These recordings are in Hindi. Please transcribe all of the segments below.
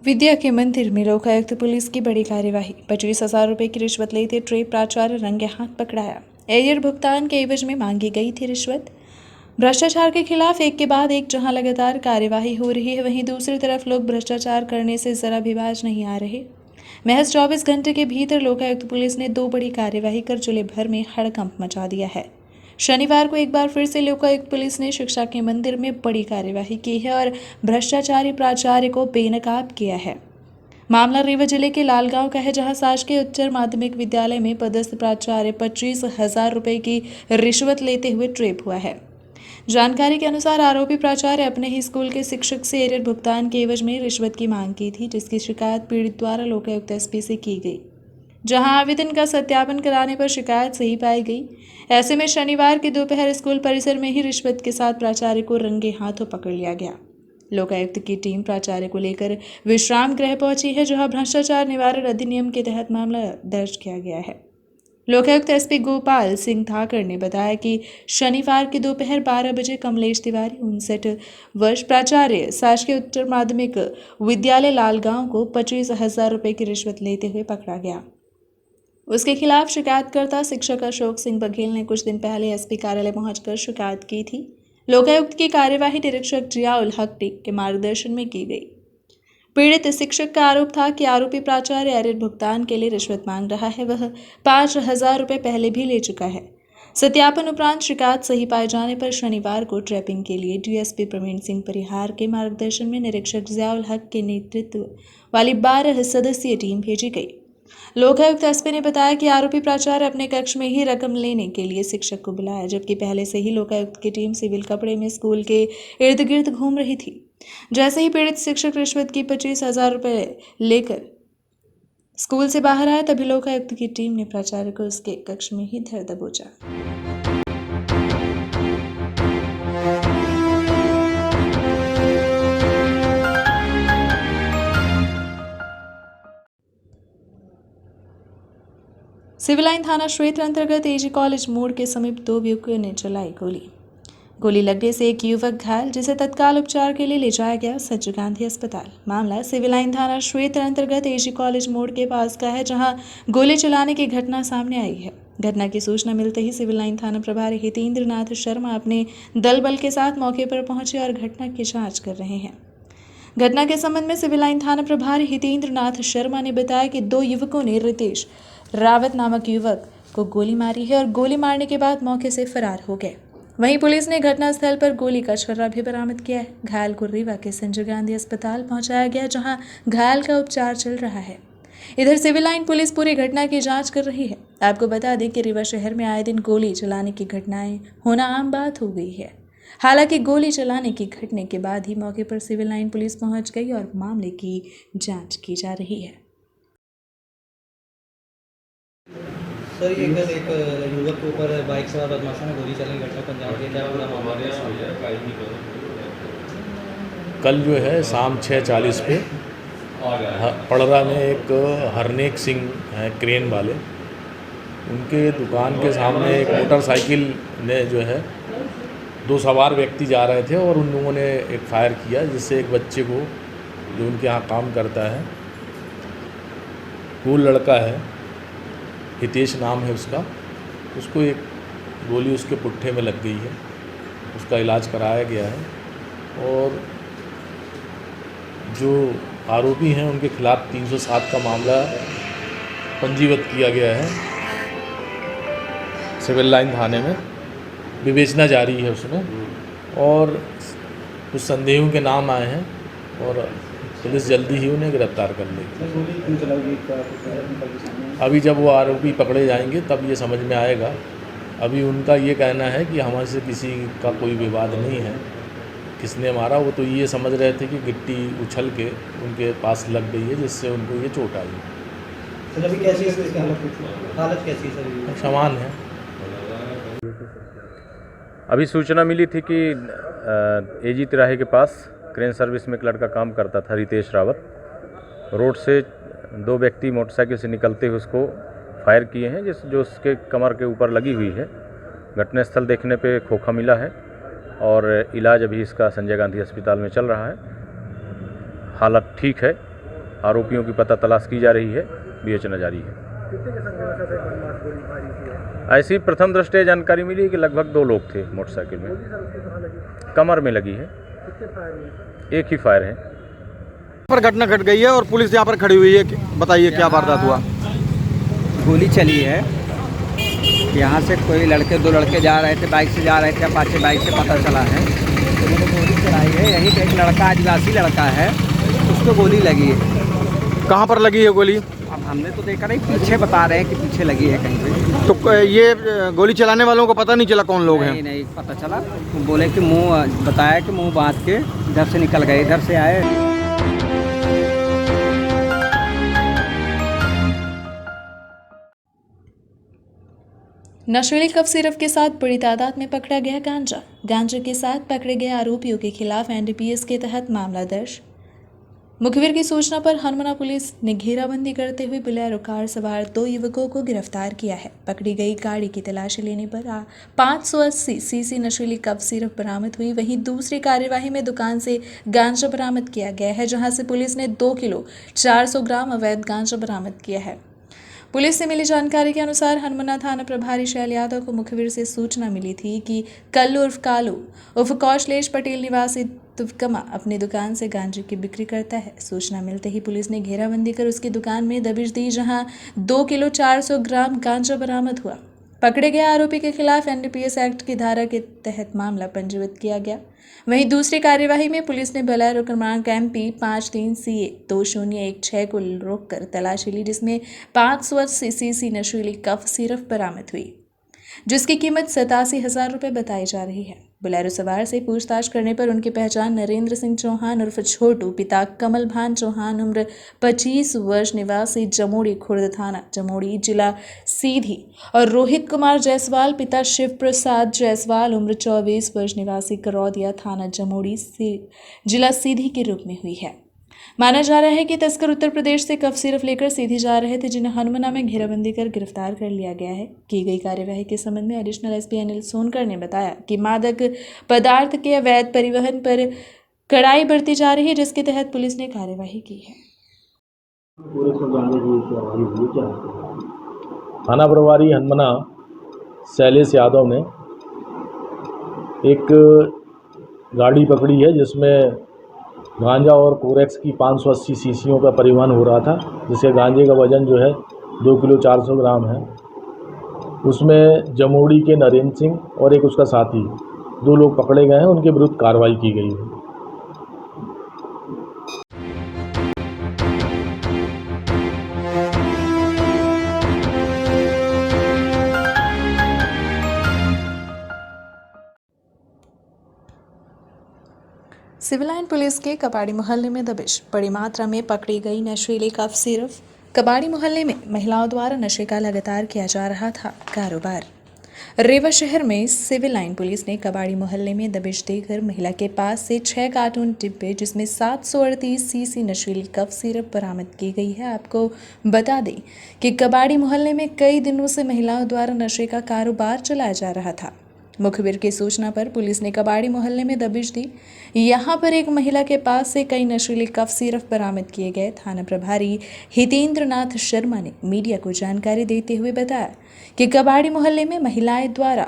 विद्या के मंदिर में लोकायुक्त पुलिस की बड़ी कार्यवाही। 25,000 रुपए की रिश्वत लेते ट्रे प्राचार्य रंगे हाथ पकड़ाया। एरियर भुगतान के एवज में मांगी गई थी रिश्वत। भ्रष्टाचार के खिलाफ एक के बाद एक जहां लगातार कार्यवाही हो रही है, वहीं दूसरी तरफ लोग भ्रष्टाचार करने से जरा भी बाज नहीं आ रहे। महज 24 घंटे के भीतर लोकायुक्त पुलिस ने 2 बड़ी कार्यवाही कर जिले भर में हड़कंप मचा दिया है। शनिवार को एक बार फिर से लोकायुक्त पुलिस ने शिक्षा के मंदिर में बड़ी कार्यवाही की है और भ्रष्टाचारी प्राचार्य को बेनकाब किया है। मामला रीवा जिले के लालगांव का है, जहां शासकीय उच्चतर माध्यमिक विद्यालय में पदस्थ प्राचार्य 25,000 रुपए की रिश्वत लेते हुए ट्रेप हुआ है। जानकारी के अनुसार आरोपी प्राचार्य अपने ही स्कूल के शिक्षक से एरियर भुगतान के एवज में रिश्वत की मांग की थी, जिसकी शिकायत पीड़ित द्वारा लोकायुक्त एसपी से की गई, जहां आवेदन का सत्यापन कराने पर शिकायत सही पाई गई। ऐसे में शनिवार की दोपहर स्कूल परिसर में ही रिश्वत के साथ प्राचार्य को रंगे हाथों पकड़ लिया गया। लोकायुक्त की टीम प्राचार्य को लेकर विश्राम गृह पहुंची है, जहां भ्रष्टाचार निवारण अधिनियम के तहत मामला दर्ज किया गया है। लोकायुक्त एसपी गोपाल सिंह ठाकर ने बताया कि शनिवार की दोपहर 12 बजे कमलेश तिवारी 59 वर्ष प्राचार्य शासकीय उच्चतर माध्यमिक विद्यालय लालगांव को 25,000 रुपए की रिश्वत लेते हुए पकड़ा गया। उसके खिलाफ शिकायतकर्ता शिक्षक अशोक सिंह बघेल ने कुछ दिन पहले एसपी कार्यालय पहुंचकर शिकायत की थी। लोकायुक्त की कार्यवाही निरीक्षक जियाउल हक के मार्गदर्शन में की गई। पीड़ित शिक्षक का आरोप था कि आरोपी प्राचार्य एरियर भुगतान के लिए रिश्वत मांग रहा है। वह 5,000 रुपए पहले भी ले चुका है। सत्यापन उपरांत शिकायत सही पाए जाने पर शनिवार को ट्रैपिंग के लिए डीएसपी प्रवीण सिंह परिहार के मार्गदर्शन में निरीक्षक जियाउल हक के नेतृत्व वाली 12 सदस्यीय टीम भेजी गई। लोकायुक्त एसपी ने बताया कि आरोपी प्राचार्य अपने कक्ष में ही रकम लेने के लिए शिक्षक को बुलाया, जबकि पहले से ही लोकायुक्त की टीम सिविल कपड़े में स्कूल के इर्द गिर्द घूम रही थी। जैसे ही पीड़ित शिक्षक रिश्वत की 25,000 रुपए लेकर स्कूल से बाहर आया, तभी लोकायुक्त की टीम ने प्राचार्य को उसके कक्ष में ही धर दबोचा। सिविल लाइन थाना क्षेत्र अंतर्गत एजी कॉलेज मोड़ के समीप 2 युवकों ने चलाई गोली लगने से एक युवक घायल, जिसे तत्काल उपचार के लिए ले जाया गया संजय गांधी अस्पताल। मामला सिविल लाइन थाना क्षेत्र अंतर्गत एजी कॉलेज मोड़ के पास का है, जहां गोली चलाने की घटना सामने आई है। घटना की सूचना मिलते ही सिविल लाइन थाना प्रभारी हितेंद्र नाथ शर्मा अपने दल बल के साथ मौके पर पहुंचे और घटना की जाँच कर रहे हैं। घटना के संबंध में सिविल लाइन थाना प्रभारी हितेंद्र नाथ शर्मा ने बताया कि 2 युवकों ने रितेश रावत नामक युवक को गोली मारी है और गोली मारने के बाद मौके से फरार हो गए। वहीं पुलिस ने घटनास्थल पर गोली का छर्रा भी बरामद किया है। घायल को रीवा के संजय गांधी अस्पताल पहुंचाया गया, जहां घायल का उपचार चल रहा है। इधर सिविल लाइन पुलिस पूरी घटना की जांच कर रही है। आपको बता दें कि रीवा शहर में आए दिन गोली चलाने की घटनाएं होना आम बात हो गई है। हालांकि गोली चलाने की घटने के बाद ही मौके पर सिविल लाइन पुलिस पहुंच गई और मामले की जांच की जा रही है। सर, ये कल एक युवक के ऊपर बाइक सवार बदमाशों ने गोली चलाने की घटना को अंजाम दिया, क्या पूरा मामला है? कल जो है शाम 6:40 पे पड़रा में एक हरनेक सिंह हैं क्रेन वाले, उनके दुकान के सामने एक मोटरसाइकिल ने जो है 2 सवार व्यक्ति जा रहे थे और उन लोगों ने एक फायर किया, जिससे एक बच्चे को, जो उनके यहाँ काम करता है, वो लड़का है, हितेश नाम है उसको एक गोली उसके पुट्ठे में लग गई है। उसका इलाज कराया गया है और जो आरोपी हैं उनके खिलाफ 307 का मामला पंजीबद्ध किया गया है सिविल लाइन थाने में। विवेचना जारी है उसमें और कुछ संदेहों के नाम आए हैं और पुलिस जल्दी ही उन्हें गिरफ्तार कर लेगी। अभी जब वो आरोपी पकड़े जाएंगे तब ये समझ में आएगा। अभी उनका ये कहना है कि हमारे से किसी का कोई विवाद नहीं है, किसने मारा, वो तो ये समझ रहे थे कि गिट्टी उछल के उनके पास लग गई है, जिससे उनको ये चोट आई। सर, अभी कैसी है हालत कैसी है सर? समान है। अभी सूचना मिली थी कि एजी तिराहे के पास क्रेन सर्विस में एक लड़का काम करता था, रितेश रावत। रोड से 2 व्यक्ति मोटरसाइकिल से निकलते हुए उसको फायर किए हैं, जो उसके कमर के ऊपर लगी हुई है। घटनास्थल देखने पे खोखा मिला है और इलाज अभी इसका संजय गांधी अस्पताल में चल रहा है। हालत ठीक है आरोपियों की पता तलाश की जा रही है, विवेचना जारी है। ऐसी प्रथम दृष्टया जानकारी मिली कि लगभग 2 लोग थे मोटरसाइकिल में। कमर में लगी है, एक ही फायर है। पर घटना घट गई है और पुलिस यहाँ पर खड़ी हुई है, बताइए क्या वारदात हुआ? गोली चली है। यहाँ से कोई दो लड़के जा रहे थे, बाइक से जा रहे थे, अपाचे बाइक से पता चला है। उन्होंने गोली चलाई है। यहीं पे एक लड़का, आदिवासी लड़का है, उसको गोली लगी है। कहाँ पर लगी है गोली? अब हमने तो देखा नहीं, पीछे बता रहे हैं कि पीछे लगी है कहीं पे। तो ये गोली चलाने वालों को पता नहीं चला कौन लोग हैं? नहीं पता चला। तो बोले कि बताया कि मुँह बांध के इधर से निकल गए, इधर से आए। नशीले कफ सिरप के साथ बड़ी तादाद में पकड़ा गया गांजा के साथ पकड़े गए आरोपियों के खिलाफ एनडीपीएस के तहत मामला दर्ज। मुखबिर की सूचना पर हनुमाना पुलिस ने घेराबंदी करते हुए बोलेरो कार सवार 2 युवकों को गिरफ्तार किया है। पकड़ी गई गाड़ी की तलाशी लेने पर 580 सीसी नशीली कफ सिरप बरामद हुई। वहीं दूसरी कार्यवाही में दुकान से गांजा बरामद किया गया है, जहां से पुलिस ने 2 किलो 400 ग्राम अवैध गांजा बरामद किया है। पुलिस से मिली जानकारी के अनुसार हनुमाना थाना प्रभारी शैल यादव को मुखबिर से सूचना मिली थी कि कल्लू उर्फ कालू उर्फ कौशलेश पटेल निवासी तुवकमा अपनी दुकान से गांजे की बिक्री करता है। सूचना मिलते ही पुलिस ने घेराबंदी कर उसकी दुकान में दबिश दी, जहां 2 किलो 400 ग्राम गांजा बरामद हुआ। पकड़े गए आरोपी के खिलाफ एनडीपीएस एक्ट की धारा के तहत मामला पंजीबद्ध किया गया। वहीं दूसरी कार्यवाही में पुलिस ने बोलेरो क्रमांक MP 53CA 2016 को रोककर तलाशी ली, जिसमें 580 सीसी नशीली कफ सिरप बरामद हुई, जिसकी कीमत 87,000 रुपये बताई जा रही है। बोलेरो सवार से पूछताछ करने पर उनकी पहचान नरेंद्र सिंह चौहान उर्फ छोटू, पिता कमल भान चौहान, उम्र 25 वर्ष, निवासी जमोड़ी खुर्द थाना जमोड़ी जिला सीधी, और रोहित कुमार जायसवाल, पिता शिव प्रसाद जायसवाल, उम्र 24 वर्ष, निवासी करौदिया थाना जमोड़ी जिला सीधी के रूप में हुई है। माना जा रहा है कि तस्कर उत्तर प्रदेश से कफ सिरप लेकर सीधी जा रहे थे, जिन्हें हनुमाना में घेराबंदी कर गिरफ्तार कर लिया गया है। की गई कार्यवाही के संबंध में एडिशनल एसपी अनिल सोनकर ने बताया कि मादक पदार्थ के अवैध परिवहन पर कड़ाई बरती जा रही है, जिसके तहत पुलिस ने कार्यवाही की है। थाना प्रभारी हनुमाना शैलेश यादव ने एक गाड़ी पकड़ी है जिसमें गांजा और कोरेक्स की 580 सीसियों का परिवहन हो रहा था, जिसके गांजे का वजन जो है 2 किलो 400 ग्राम है। उसमें जमोड़ी के नरेंद्र सिंह और एक उसका साथी 2 लोग पकड़े गए हैं, उनके विरुद्ध कार्रवाई की गई है। सिविल लाइन पुलिस के कबाड़ी मोहल्ले में दबिश, बड़ी मात्रा में पकड़ी गई नशीली कफ सिरप। कबाड़ी मोहल्ले में महिलाओं द्वारा नशे का लगातार किया जा रहा था कारोबार। रेवा शहर में सिविल लाइन पुलिस ने कबाड़ी मोहल्ले में दबिश देकर महिला के पास से 6 कार्टून डिब्बे जिसमें 738 सीसी नशीली कफ सिरप बरामद की गई है। आपको बता दें कि कबाड़ी मोहल्ले में कई दिनों से महिलाओं द्वारा नशे का कारोबार चलाया जा रहा था। मुखबिर की सूचना पर पुलिस ने कबाड़ी मोहल्ले में दबिश दी। यहां पर एक महिला के पास से कई नशीले कफ सिरप बरामद किए गए। थाना प्रभारी हितेंद्र नाथ शर्मा ने मीडिया को जानकारी देते हुए बताया कि कबाड़ी मोहल्ले में महिलाएं द्वारा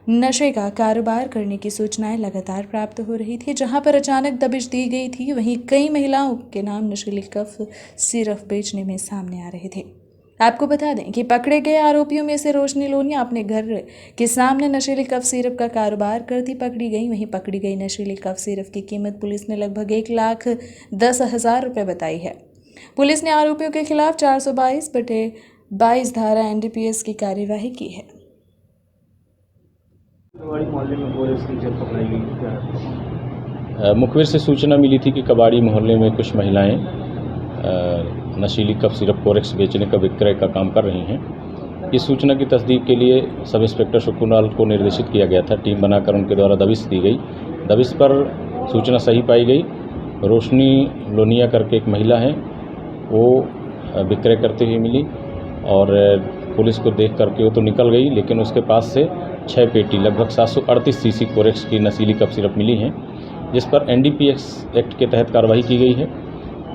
नशे का कारोबार करने की सूचनाएं लगातार प्राप्त हो रही थी, जहां पर अचानक दबिश दी गई थी। वहीं कई महिलाओं के नाम नशीले कफ सिरप बेचने में सामने आ रहे थे। आपको बता दें कि पकड़े गए आरोपियों में से रोशनी लोनिया अपने घर के सामने नशीले कफ सिरप का कारोबार करती पकड़ी गई। वहीं पकड़ी गई नशीले कफ सिरप की कीमत पुलिस ने लगभग 1,10,000 रुपये बताई है। पुलिस ने आरोपियों के खिलाफ 422/22 धारा एनडीपीएस की कार्यवाही की है। मुखबिर से सूचना मिली थी कि कबाड़ी मोहल्ले में कुछ महिलाएं नशीली कफ सिरप कोरेक्स बेचने का विक्रय का काम कर रही हैं। इस सूचना की तस्दीक के लिए सब इंस्पेक्टर शुकुरलाल को निर्देशित किया गया था। टीम बनाकर उनके द्वारा दबिश दी गई। दबिश पर सूचना सही पाई गई। रोशनी लोनिया करके एक महिला है, वो विक्रय करते हुए मिली और पुलिस को देख करके वो तो निकल गई, लेकिन उसके पास से 6 पेटी लगभग 738 सीसी कोरेक्स की नशीली कफ सिरप मिली हैं, जिस पर एनडीपीएस एक्ट के तहत कार्रवाई की गई है।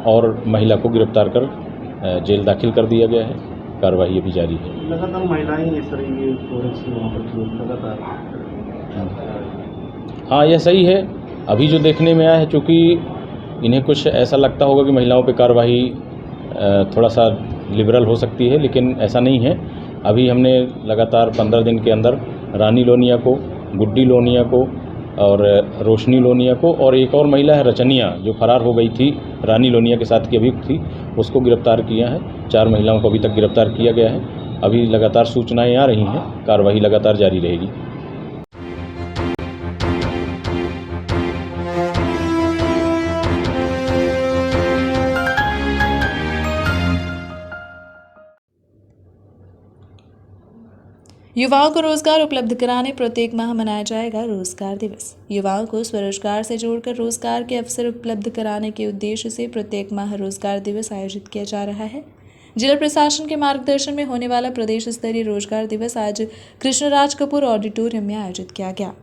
और महिला को गिरफ्तार कर जेल दाखिल कर दिया गया है। कार्रवाई अभी जारी है। लगातार महिलाएं इस तरह की फोरेक्स वहाँ पर लगातार। हाँ, यह सही है। अभी जो देखने में आया है, चूँकि इन्हें कुछ ऐसा लगता होगा कि महिलाओं पे कार्रवाई थोड़ा सा लिबरल हो सकती है, लेकिन ऐसा नहीं है। अभी हमने लगातार 15 दिन के अंदर रानी लोनिया को, गुड्डी लोनिया को और रोशनी लोनिया को, और एक और महिला है रचनिया, जो फरार हो गई थी, रानी लोनिया के साथ की अभियुक्त थी, उसको गिरफ्तार किया है। 4 महिलाओं को अभी तक गिरफ्तार किया गया है। अभी लगातार सूचनाएं आ रही हैं, कार्रवाई लगातार जारी रहेगी। युवाओं को रोजगार उपलब्ध कराने प्रत्येक माह मनाया जाएगा रोजगार दिवस। युवाओं को स्वरोजगार से जोड़कर रोजगार के अवसर उपलब्ध कराने के उद्देश्य से प्रत्येक माह रोजगार दिवस आयोजित किया जा रहा है। जिला प्रशासन के मार्गदर्शन में होने वाला प्रदेश स्तरीय रोजगार दिवस आज कृष्णराज कपूर ऑडिटोरियम में आयोजित किया गया।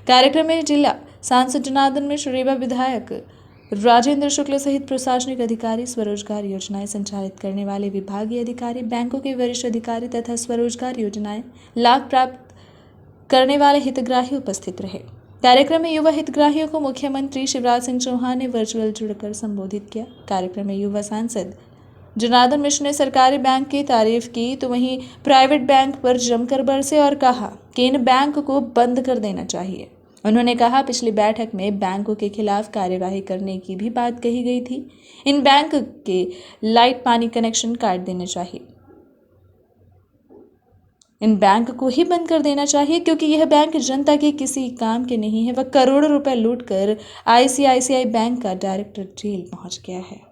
कार्यक्रम में जिला सांसद जनार्दन मिश्र, रीवा विधायक राजेंद्र शुक्ल सहित प्रशासनिक अधिकारी, स्वरोजगार योजनाएं संचालित करने वाले विभागीय अधिकारी, बैंकों के वरिष्ठ अधिकारी तथा स्वरोजगार योजनाएं लाभ प्राप्त करने वाले हितग्राही उपस्थित रहे। कार्यक्रम में युवा हितग्राहियों को मुख्यमंत्री शिवराज सिंह चौहान ने वर्चुअल जुड़कर संबोधित किया। कार्यक्रम में युवा सांसद जनार्दन मिश्र ने सरकारी बैंक की तारीफ की, तो वहीं प्राइवेट बैंक पर जमकर बरसे और कहा कि इन बैंक को बंद कर देना चाहिए। उन्होंने कहा, पिछली बैठक में बैंकों के खिलाफ कार्यवाही करने की भी बात कही गई थी। इन बैंक के लाइट पानी कनेक्शन काट देने चाहिए। इन बैंक को ही बंद कर देना चाहिए, क्योंकि यह बैंक जनता के किसी काम के नहीं है। वह करोड़ों रुपए लूटकर ICICI बैंक का डायरेक्टर जेल पहुंच गया है।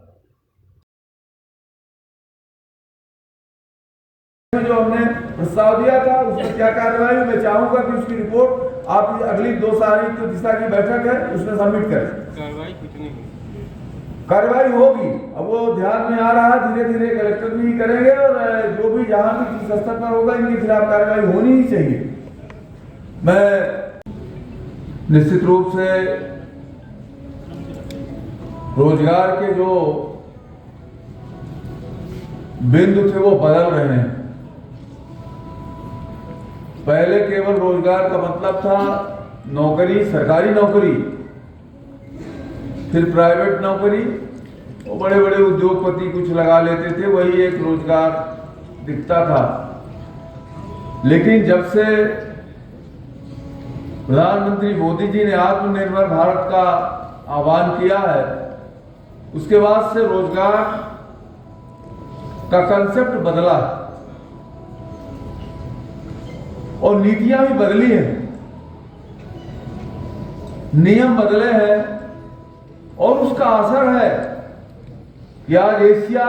जो हमने प्रस्ताव दिया था उसमें क्या कार्रवाई, मैं चाहूंगा कि उसकी रिपोर्ट आप अगली 2 तारीख को दिशा की बैठक है उसमें सबमिट करें। कार्रवाई कितनी कार्रवाई होगी, अब वो ध्यान में आ रहा है, धीरे धीरे कलेक्टर भी करेंगे और जो भी जहां भी जिस स्तर पर होगा इनके खिलाफ कार्रवाई होनी ही चाहिए। मैं निश्चित रूप से रोजगार के जो बिंदु थे वो बदल रहे हैं। पहले केवल रोजगार का मतलब था नौकरी, सरकारी नौकरी, फिर प्राइवेट नौकरी, और बड़े बड़े उद्योगपति कुछ लगा लेते थे, वही एक रोजगार दिखता था। लेकिन जब से प्रधानमंत्री मोदी जी ने आत्मनिर्भर भारत का आह्वान किया है, उसके बाद से रोजगार का कंसेप्ट बदला और नीतियां भी बदली हैं, नियम बदले हैं, और उसका असर है कि आज एशिया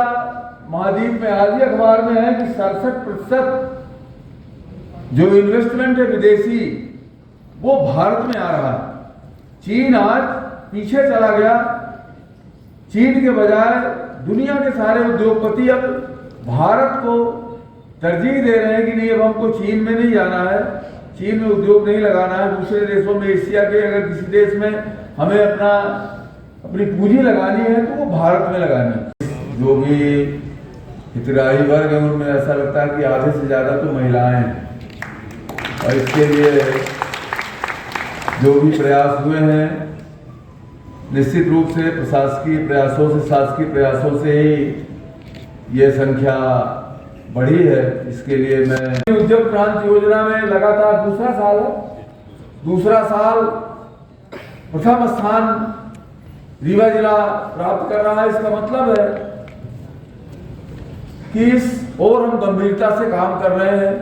महाद्वीप में, आज ही अखबार में है कि 67% जो इन्वेस्टमेंट है विदेशी वो भारत में आ रहा है। चीन आज पीछे चला गया। चीन के बजाय दुनिया के सारे उद्योगपति अब भारत को तरजीह दे रहे हैं कि नहीं, अब हमको चीन में नहीं जाना है, चीन में उद्योग नहीं लगाना है। दूसरे देशों में, एशिया के अगर किसी देश में हमें अपनी पूंजी लगानी है तो वो भारत में लगानी है। जो भी हितग्राही वर्ग है उनमें ऐसा लगता है कि आधे से ज़्यादा तो महिलाएं हैं, और इसके लिए जो भी प्रयास हुए हैं, निश्चित रूप से प्रशासकीय प्रयासों से, शासकीय प्रयासों से ही ये संख्या बढ़ी है। इसके लिए मैं उद्योग क्रांति योजना में लगातार दूसरा साल प्रथम स्थान रीवा जिला प्राप्त कर रहा है। इसका मतलब है कि इस और हम गंभीरता से काम कर रहे हैं,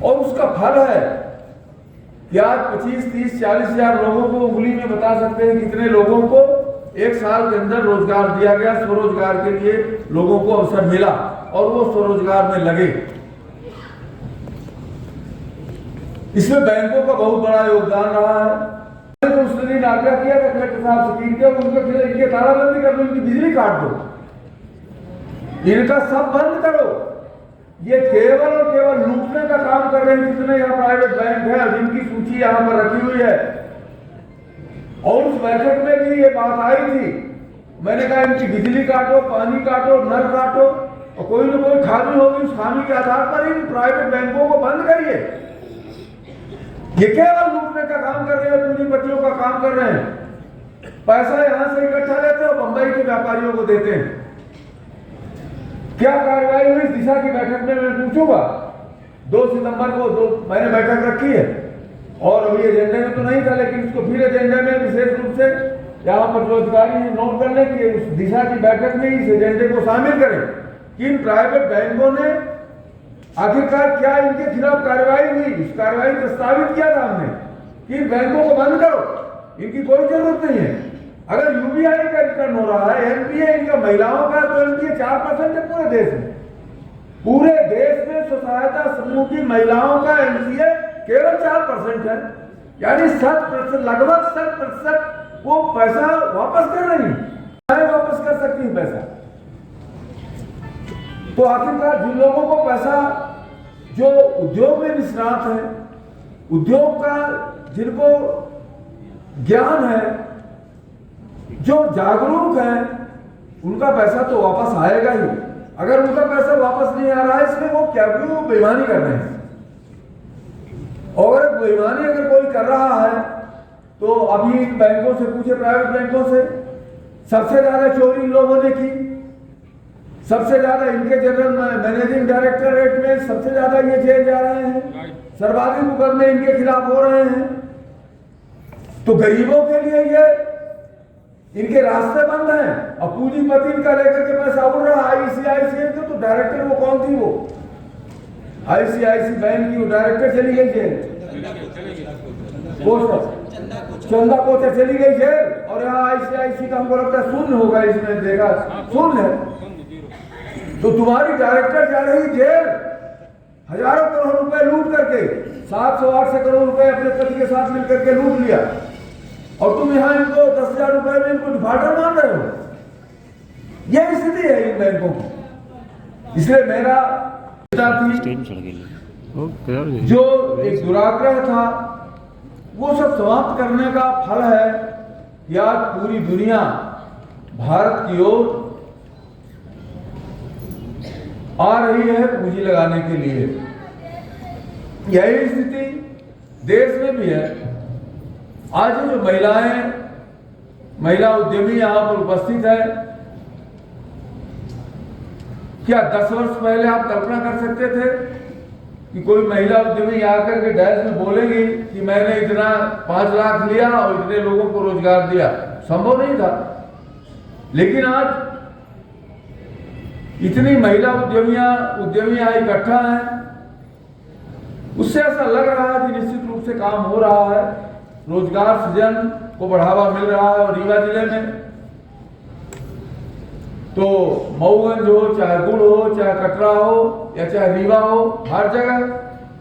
और उसका फल है कि आज 25, 30, 40 हजार लोगों को उंगली में बता सकते हैं कितने लोगों को 1 साल के अंदर रोजगार दिया गया। स्वरोजगार के लिए लोगों को अवसर मिला और वो स्वरोजगार में लगे। इसमें बैंकों का बहुत बड़ा योगदान रहा है। तो उसने दिन आग्रह किया था कलेक्टर साहब से कि उनके तालाबंदी कर दो, इनकी बिजली काट दो, इनका सब बंद करो। ये केवल और केवल लूटने का काम कर रहे हैं। कितने यहाँ प्राइवेट बैंक है जिनकी सूची यहाँ पर रखी हुई है, और उस बैठक में भी ये बात आई थी, मैंने कहा इनकी बिजली काटो, पानी काटो, नल काटो, और कोई ना कोई खामी होगी, उस खामी के आधार पर इन प्राइवेट बैंकों को बंद करिए। ये केवल लूटने का काम कर रहे हैं, पूंजीपतियों का काम कर रहे हैं। पैसा यहां से इकट्ठा लेते हैं और बंबई के व्यापारियों को देते हैं। क्या कार्रवाई हुई दिशा की बैठक में, मैं पूछूंगा। 2 सितंबर को मैंने बैठक रखी है और अभी एजेंडे में तो नहीं था, लेकिन इसको फिर एजेंडे में विशेष रूप से यहाँ पर जो अधिकारी नोट कर ले कि उस दिशा की बैठक में इस एजेंडे को शामिल करें कि इन प्राइवेट बैंकों ने आखिरकार क्या इनके खिलाफ कार्रवाई हुई। इस कार्रवाई प्रस्तावित किया था हमने कि इन बैंकों को बंद करो, इनकी कोई जरूरत नहीं है। अगर यूबीआई का रिटर्न हो रहा है, एनपीए इनका महिलाओं का, तो एनपीए 4% है पूरे देश में। पूरे देश में स्व सहायता समूह की महिलाओं का एनपीए केवल 4% है, यानी 7%, लगभग 7% वो पैसा वापस कर रही है, वापस कर सकती है पैसा। तो आखिरकार जिन लोगों को पैसा, जो उद्योग में निष्णात है, उद्योग का जिनको ज्ञान है, जो जागरूक है, उनका पैसा तो वापस आएगा ही। अगर उनका पैसा वापस नहीं आ रहा है, इसमें वो क्या, वो बेईमानी कर रहे हैं। और बेईमानी अगर कोई कर रहा है तो अभी बैंकों से पूछे, प्राइवेट बैंकों से, सबसे ज्यादा चोरी इन लोगों ने की, सबसे ज्यादा इनके जनरल मैनेजिंग डायरेक्टरेट में सबसे ज्यादा ये जेल जा रहे हैं, सर्वाधिक मुकदमे इनके खिलाफ हो रहे हैं। तो गरीबों के लिए ये इनके रास्ते बंद हैं और पूंजीपति इनका लेकर के पैसा उड़ रहा है। आईसीआईसीआई के तो डायरेक्टर, वो कौन थी, वो आईसीआईसी बैंक की वो डायरेक्टर चली गई जेल, चंदा कोचर चली गई जेल, और यहाँ आईसीआईसी का हमको लगता है शून्य होगा, इसमें देखा शून्य है। तो तुम्हारी डायरेक्टर जा रही जेल, हजारों करोड़ रुपए लूट करके, 700-800 करोड़ रुपए अपने पति के साथ मिलकर के लूट लिया, और तुम यहाँ इनको 10,000 रुपए में इनको डिफॉल्टर मान रहे हो। यह स्थिति है इन बैंकों की। इसलिए मेरा जो एक दुराग्रह था, वो सब समाप्त करने का फल है कि आज पूरी दुनिया भारत की ओर आ रही है पूंजी लगाने के लिए। यही स्थिति देश में भी है। आज जो महिला उद्यमी यहाँ पर उपस्थित है, क्या 10 वर्ष पहले आप कल्पना कर सकते थे कि कोई महिला उद्यमी आकर के डैश में बोलेगी कि मैंने इतना 5 लाख लिया और इतने लोगों को रोजगार दिया? संभव नहीं था। लेकिन आज इतनी महिला उद्यमी यहाँ इकट्ठा है, उससे ऐसा लग रहा है कि निश्चित रूप से काम हो रहा है, रोजगार सृजन को बढ़ावा मिल रहा है। और रीवा जिले में तो मऊगंज हो, चाहे गुड़ हो, चाहे कटरा हो या चाहे रीवा हो, हर जगह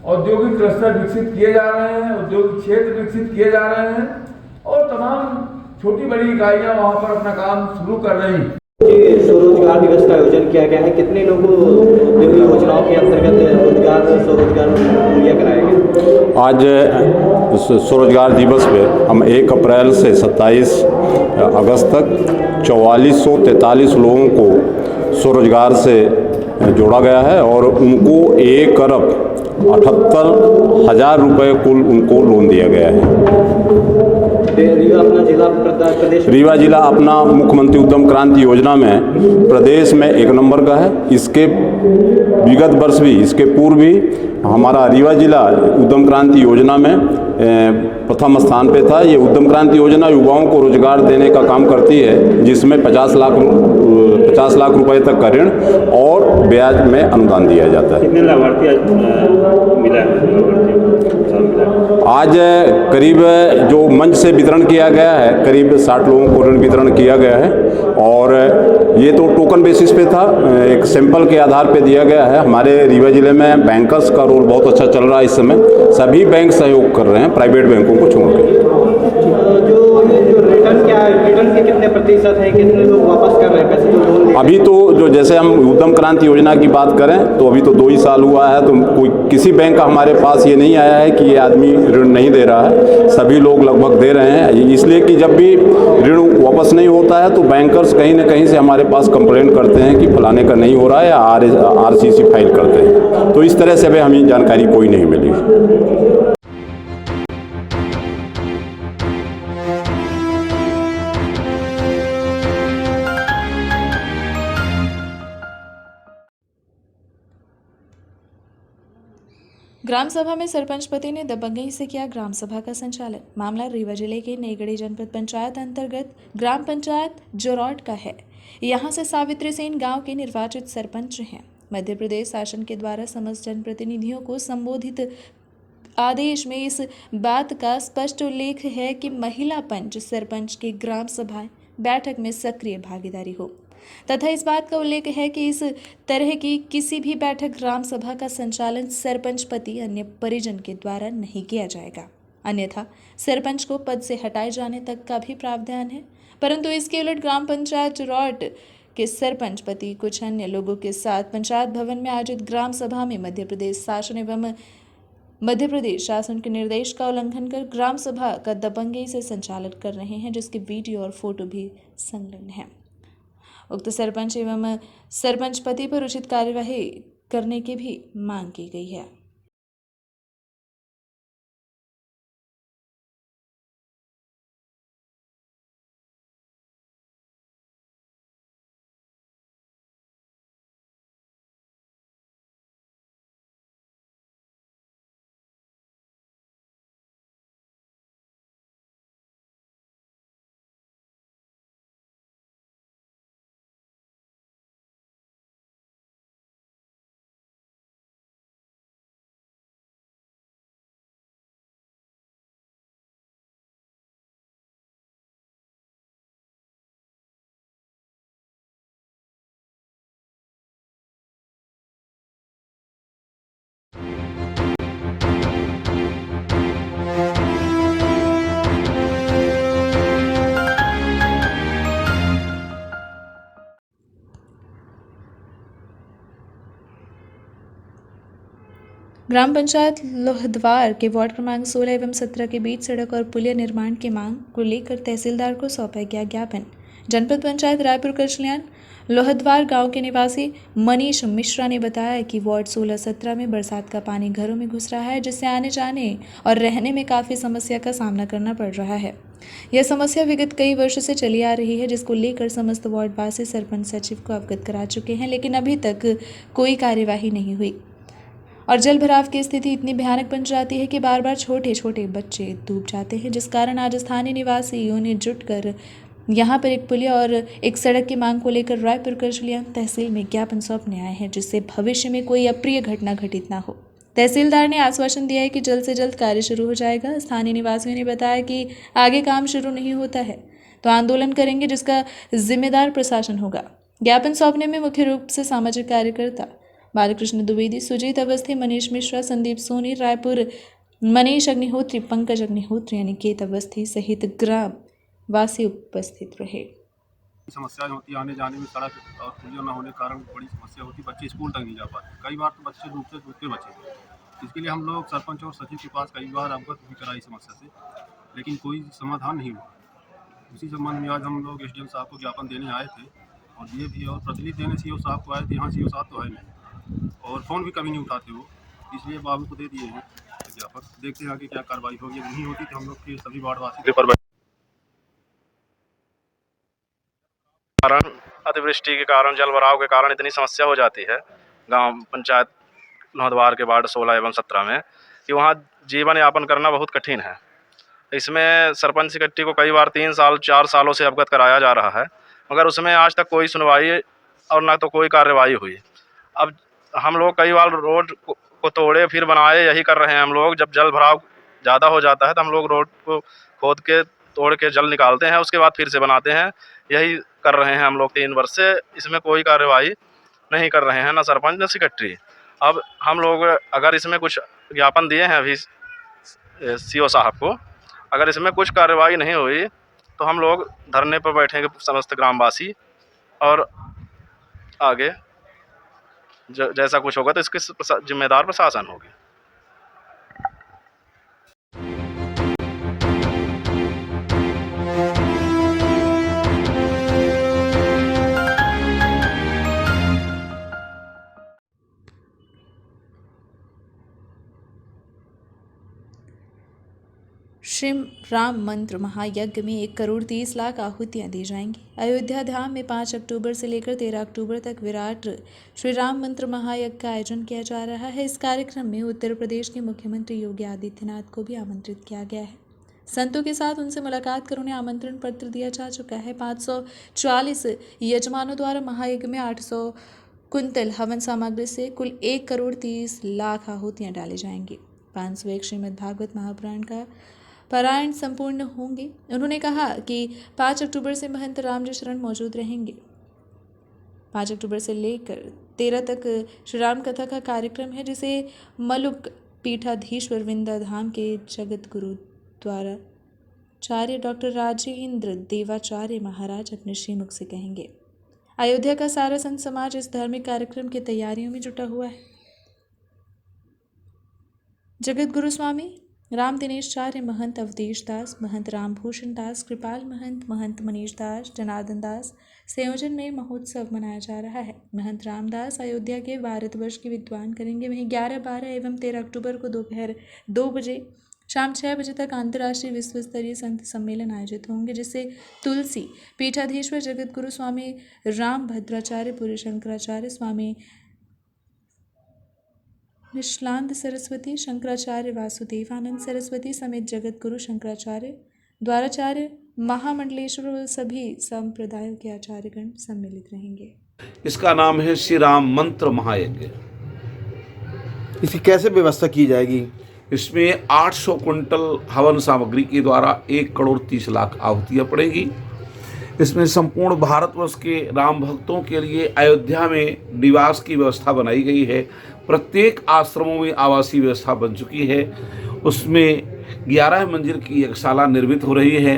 औद्योगिक क्लस्टर विकसित किए जा रहे हैं, औद्योगिक क्षेत्र विकसित किए जा रहे हैं और तमाम छोटी बड़ी इकाइयां वहां पर अपना काम शुरू कर रही हैं। स्वरोजगार दिवस का आयोजन किया गया है, कितने लोगों को योजनाओं के अंतर्गत रोजगार स्वरोजगार मुहैया कराएंगे? आज स्वरोजगार दिवस पे हम 1 अप्रैल से 27 अगस्त तक 4443 लोगों को स्वरोजगार से जोड़ा गया है और उनको 1,78,000 रुपये कुल उनको लोन दिया गया है। रीवा जिला अपना मुख्यमंत्री उद्यम क्रांति योजना में प्रदेश में 1 नंबर का है। इसके विगत वर्ष भी, इसके पूर्व भी हमारा रीवा जिला उद्यम क्रांति योजना में प्रथम स्थान पे था। ये उद्यम क्रांति योजना युवाओं को रोजगार देने का काम करती है, जिसमें 50 लाख रुपए तक का ऋण और ब्याज में अनुदान दिया जाता है। कितने लाभार्थी मिला है? आज करीब जो मंच से वितरण किया गया है, करीब 60 लोगों को ऋण वितरण किया गया है और ये तो टोकन बेसिस पे था, एक सैंपल के आधार पे दिया गया है। हमारे रीवा जिले में बैंकर्स का रोल बहुत अच्छा चल रहा है। इस समय सभी बैंक सहयोग कर रहे हैं, प्राइवेट बैंकों को छोड़ के। जो रिटर्न क्या है, रिटर्न के कितने प्रतिशत है, कितने लोग वापस कर रहे हैं पैसे जो लोन अभी तो जो जैसे हम उद्यम क्रांति योजना की बात करें तो अभी तो 2 ही साल हुआ है, तो कोई किसी बैंक का हमारे पास ये नहीं आया है कि ये आदमी ऋण नहीं दे रहा है। सभी लोग लगभग दे रहे हैं, इसलिए कि जब भी ऋण वापस नहीं होता है तो बैंकर्स कहीं ना कहीं से हमारे पास कंप्लेंट करते हैं कि फलाने का नहीं हो रहा है, या RCC फाइल करते हैं। तो इस तरह से अभी हमें जानकारी कोई नहीं मिली। ग्राम सभा में सरपंच पति ने दबंगई से किया ग्राम सभा का संचालन। मामला रीवा जिले के नईगढ़ी जनपद पंचायत अंतर्गत ग्राम पंचायत जोरौट का है। यहां से सावित्री सेन गांव के निर्वाचित सरपंच हैं। मध्य प्रदेश शासन के द्वारा समस्त जनप्रतिनिधियों को संबोधित आदेश में इस बात का स्पष्ट उल्लेख है कि महिला पंच सरपंच की ग्राम सभा बैठक में सक्रिय भागीदारी हो तथा इस बात का उल्लेख है कि इस तरह की किसी भी बैठक ग्राम सभा का संचालन सरपंच पति अन्य परिजन के द्वारा नहीं किया जाएगा, अन्यथा सरपंच को पद से हटाए जाने तक का भी प्रावधान है। परंतु इसके उलट ग्राम पंचायत जोरौट के सरपंच पति कुछ अन्य लोगों के साथ पंचायत भवन में आयोजित ग्राम सभा में मध्य प्रदेश शासन के निर्देश का उल्लंघन कर ग्राम सभा का दबंगई से संचालन कर रहे हैं, जिसके वीडियो और फोटो भी संलग्न है। उक्त सरपंच एवं सरपंच पति पर उचित कार्यवाही करने की भी मांग की गई है। ग्राम पंचायत लोहद्वार के वार्ड क्रमांक 16 एवं 17 के बीच सड़क और पुलिया निर्माण की मांग को लेकर तहसीलदार को सौंपा गया ज्ञापन। जनपद पंचायत रायपुर कचलियान लोहद्वार गांव के निवासी मनीष मिश्रा ने बताया कि वार्ड 16-17 में बरसात का पानी घरों में घुस रहा है, जिससे आने जाने और रहने में काफ़ी समस्या का सामना करना पड़ रहा है। यह समस्या विगत कई वर्षों से चली आ रही है, जिसको लेकर समस्त वार्डवासी सरपंच सचिव को अवगत करा चुके हैं, लेकिन अभी तक कोई कार्यवाही नहीं हुई और जल भराव की स्थिति इतनी भयानक बन जाती है कि बार बार छोटे छोटे बच्चे डूब जाते हैं, जिस कारण आज स्थानीय निवासियों ने जुटकर यहां पर एक पुलिया और एक सड़क की मांग को लेकर रायपुर कचलियान तहसील में ज्ञापन सौंपने आए हैं, जिससे भविष्य में कोई अप्रिय घटना घटित न हो। तहसीलदार ने आश्वासन दिया है कि जल्द से जल्द कार्य शुरू हो जाएगा। स्थानीय निवासियों ने बताया कि आगे काम शुरू नहीं होता है तो आंदोलन करेंगे, जिसका जिम्मेदार प्रशासन होगा। ज्ञापन सौंपने में मुख्य रूप से सामाजिक कार्यकर्ता बालकृष्ण द्विवेदी, सुजीत अवस्थी, मनीष मिश्रा, संदीप सोनी, रायपुर मनीष अग्निहोत्री, पंकज अग्निहोत्री, अनिकेत अवस्थी सहित ग्राम वासी उपस्थित रहे। समस्या होती है आने जाने में, सड़क और पुलिया न होने के कारण बड़ी समस्या होती है। बच्चे स्कूल तक नहीं जा पाते, कई बार तो बच्चे डूबते बचे। इसके लिए हम लोग सरपंच और सचिव के पास कई बार अवगत भी कराई समस्या से, लेकिन कोई समाधान नहीं हुआ। उसी संबंध में आज हम लोग SDM साहब को ज्ञापन देने आए थे और ये भी और प्रतिनिधि देने CO साहब को आए थे। यहाँ CO साहब तो है नहीं और फ़ोन भी कभी नहीं उठाते वो, इसलिए बाबू को दे दिए हैं ज्ञापन। देखते हैं आगे क्या कार्रवाई होगी। नहीं होती तो हम लोग के सभी वार्डवासी कारण अतिवृष्टि के कारण, जल भराव के कारण इतनी समस्या हो जाती है गांव पंचायत लोहद्वार के वार्ड 16 एवं 17 में कि वहां जीवन यापन करना बहुत कठिन है। इसमें सरपंच सेक्रेटरी को कई बार 3 साल 4 सालों से अवगत कराया जा रहा है, मगर उसमें आज तक कोई सुनवाई और ना तो कोई कार्रवाई हुई। अब हम लोग कई बार रोड को तोड़े फिर बनाए, यही कर रहे हैं हम लोग। जब जल भराव ज़्यादा हो जाता है तो हम लोग रोड को खोद के तोड़ के जल निकालते हैं, उसके बाद फिर से बनाते हैं। यही कर रहे हैं हम लोग 3 वर्ष से। इसमें कोई कार्रवाई नहीं कर रहे हैं, ना सरपंच ना सेक्रेटरी। अब हम लोग अगर इसमें कुछ ज्ञापन दिए हैं अभी CO साहब को, अगर इसमें कुछ कार्रवाई नहीं हुई तो हम लोग धरने पर बैठेंगे समस्त ग्रामवासी और आगे जैसा कुछ होगा तो इसकी जिम्मेदार प्रशासन होगी। श्री राम मंत्र महायज्ञ में 1,30,00,000 आहुतियां दी जाएंगी। अयोध्या धाम में 5 अक्टूबर से लेकर 13 अक्टूबर तक विराट श्री राम मंत्र महायज्ञ का आयोजन किया जा रहा है। इस कार्यक्रम में उत्तर प्रदेश के मुख्यमंत्री योगी आदित्यनाथ को भी आमंत्रित किया गया है। संतों के साथ उनसे मुलाकात कर उन्हें आमंत्रण पत्र दिया जा चुका है। 540 यजमानों द्वारा महायज्ञ में 800 कुंतल हवन सामग्री से कुल 1,30,00,000 आहुतियां डाली जाएंगी। 501 श्रीमद् भागवत महापुराण का पारायण संपूर्ण होंगे। उन्होंने कहा कि 5 अक्टूबर से महंत रामजी शरण मौजूद रहेंगे। 5 अक्टूबर से लेकर 13 तक श्री राम कथा का कार्यक्रम है, जिसे मलुक पीठाधीश्वर वृंदा धाम के जगत गुरु द्वाराचार्य डॉक्टर राजेंद्र देवाचार्य महाराज अपने श्रीमुख से कहेंगे। अयोध्या का सारा संत समाज इस धार्मिक कार्यक्रम की तैयारियों में जुटा हुआ है। जगत गुरु स्वामी राम दिनेशाचार्य, महंत अवधेश दास, महंत रामभूषण दास, कृपाल महंत, महंत मनीष दास, जनार्दन दास संयोजन में महोत्सव मनाया जा रहा है। महंत रामदास अयोध्या के भारतवर्ष के विद्वान करेंगे। वहीं 11, 12 एवं 13 अक्टूबर को दोपहर 2 बजे शाम 6 बजे तक अंतर्राष्ट्रीय विश्व स्तरीय संत सम्मेलन आयोजित होंगे, जिससे तुलसी पीठाधीश्वर जगत गुरु स्वामी राम भद्राचार्य, पूरी शंकराचार्य, स्वामी निष्लांद सरस्वती, शंकराचार्य वासुदेवानंद सरस्वती समेत जगत गुरु शंकराचार्य, द्वाराचार्य, महामंडलेश्वर व सभी संप्रदायों के आचार्यगण सम्मिलित रहेंगे। इसका नाम है श्री राम मंत्र महायज्ञ। इसकी कैसे व्यवस्था की जाएगी? इसमें 800 कुंटल हवन सामग्री के द्वारा 1,30,00,000 आहुतियाँ पड़ेंगी। इसमें संपूर्ण भारतवर्ष के राम भक्तों के लिए अयोध्या में निवास की व्यवस्था बनाई गई है। प्रत्येक आश्रमों में आवासीय व्यवस्था बन चुकी है। उसमें 11 मंजिल की यज्ञशाला निर्मित हो रही है।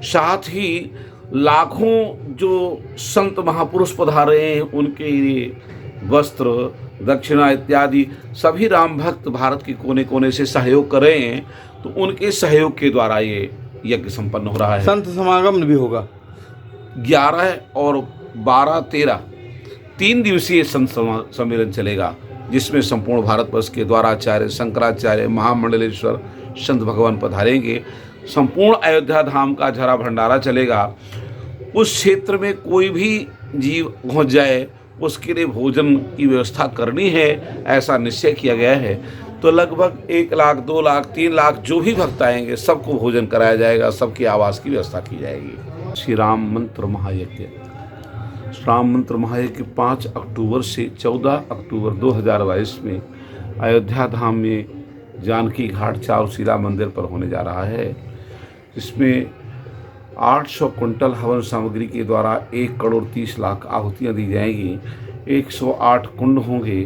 साथ ही लाखों जो संत महापुरुष पधारे हैं उनके लिए वस्त्र, दक्षिणा इत्यादि सभी राम भक्त भारत के कोने कोने से सहयोग कर रहे हैं, तो उनके सहयोग के द्वारा ये यज्ञ संपन्न हो रहा है। संत समागम भी होगा। 11 और 12, 13 3 दिवसीय संत सम्मेलन चलेगा, जिसमें संपूर्ण भारतवर्ष के द्वाराचार्य, शंकराचार्य, महामंडलेश्वर संत भगवान पधारेंगे। संपूर्ण अयोध्या धाम का झरा भंडारा चलेगा। उस क्षेत्र में कोई भी जीव पहुंच जाए उसके लिए भोजन की व्यवस्था करनी है, ऐसा निश्चय किया गया है। तो लगभग 1 लाख, 2 लाख, 3 लाख जो भी भक्त आएंगे सबको भोजन कराया जाएगा, सबकी आवास की व्यवस्था की जाएगी। श्री राम मंत्र महायज्ञ। राम मंत्र महायज्ञ 5 अक्टूबर से 14 अक्टूबर 2022 में अयोध्या धाम में जानकी घाट चारुशिला मंदिर पर होने जा रहा है। इसमें 800 कुंटल हवन सामग्री के द्वारा 1,30,00,000 आहुतियाँ दी जाएंगी। 108 कुंड होंगे।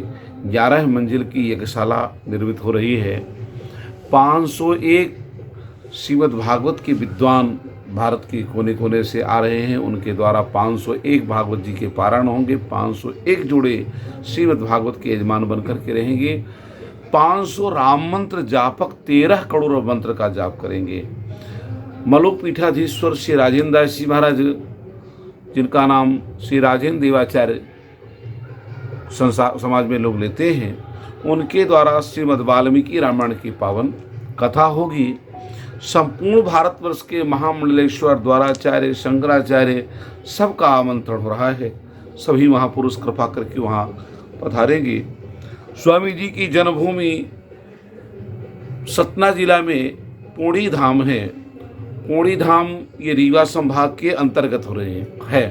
11 मंजिल की यज्ञशाला निर्मित हो रही है। 501 श्रीमद् भागवत के विद्वान भारत के कोने कोने से आ रहे हैं, उनके द्वारा 501 भागवत जी के पारायण होंगे। 501 जोड़े श्रीमद् भागवत के यजमान बनकर के रहेंगे। 500 राम मंत्र जापक 13 करोड़ मंत्र का जाप करेंगे। मलुक पीठाधीश्वर श्री राजेंद्र दास जी महाराज, जिनका नाम श्री राजेंद्र देवाचार्य समाज में लोग लेते हैं, उनके द्वारा श्रीमद् वाल्मीकि रामायण की पावन कथा होगी। संपूर्ण भारतवर्ष के महामंडलेश्वर, द्वाराचार्य, शंकराचार्य सबका आमंत्रण हो रहा है। सभी महापुरुष कृपा करके वहाँ पधारेंगे। स्वामी जी की जन्मभूमि सतना जिला में पौड़ी धाम है। पौड़ी धाम ये रीवा संभाग के अंतर्गत हो रहे है।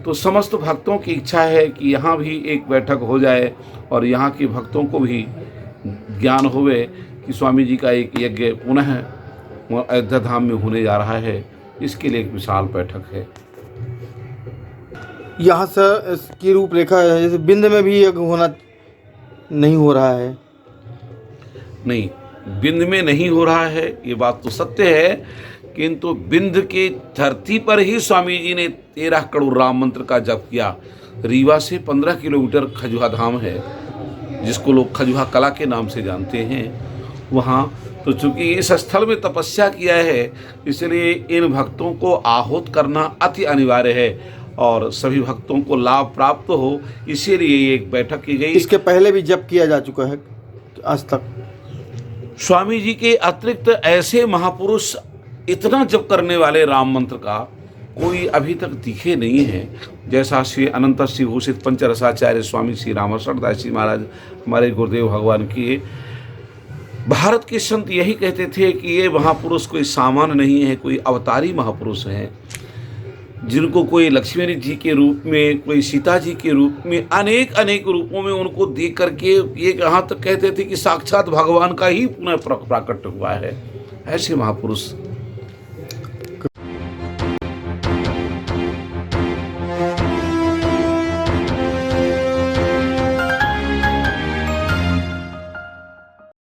तो समस्त भक्तों की इच्छा है कि यहाँ भी एक बैठक हो जाए और यहाँ के भक्तों को भी ज्ञान होवे कि स्वामी जी का एक यज्ञ पुनः अयोध्या धाम में होने जा रहा है। इसके लिए एक विशाल बैठक है। यहाँ से इसकी रूपरेखा है, जैसे बिंद में भी यज्ञ होना नहीं हो रहा है। नहीं, बिंद में नहीं हो रहा है, ये बात तो सत्य है, किंतु बिंद के धरती पर ही स्वामी जी ने 13 करोड़ राम मंत्र का जप किया। रीवा से 15 किलोमीटर खजुहा धाम है, जिसको लोग खजुहा कला के नाम से जानते हैं। वहाँ तो चूँकि इस स्थल में तपस्या किया है, इसलिए इन भक्तों को आहूत करना अति अनिवार्य है और सभी भक्तों को लाभ प्राप्त हो, इसीलिए एक बैठक की गई। इसके पहले भी जप किया जा चुका है आज तक। स्वामी जी के अतिरिक्त ऐसे महापुरुष इतना जप करने वाले राम मंत्र का कोई अभी तक दिखे नहीं है। जैसा श्री अनंत श्री भूषित पंचरसाचार्य स्वामी श्री रामशरण दास जी महाराज हमारे गुरुदेव भगवान की, भारत के संत यही कहते थे कि ये महापुरुष कोई सामान्य नहीं है, कोई अवतारी महापुरुष हैं, जिनको कोई लक्ष्मण जी के रूप में, कोई सीता जी के रूप में, अनेक अनेक रूपों में उनको देख करके ये यहाँ तक कहते थे कि साक्षात भगवान का ही पुनः प्राकट्य हुआ है। ऐसे महापुरुष